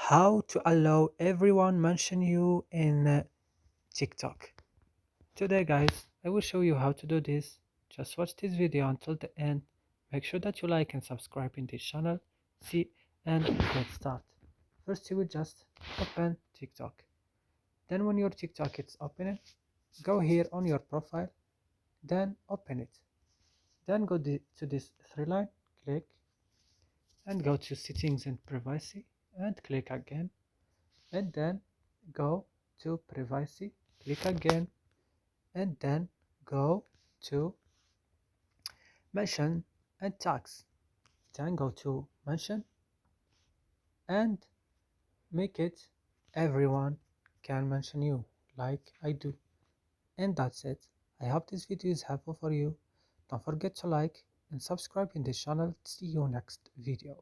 How to allow everyone mention you in TikTok. Today guys, I will show you how to do this. Just watch this video until the end. Make sure that you like and subscribe in this channel. See, and let's start. First you will just open TikTok. Then when your TikTok is open, go here on your profile, then open it. Then go to this three line, click, and go to settings and privacy, and click again, and then go to privacy, click again, and then go to mention and tags, then go to mention and make it everyone can mention you like I do. And that's it. I hope this video is helpful for you. Don't forget to like and subscribe in this channel. See you next video.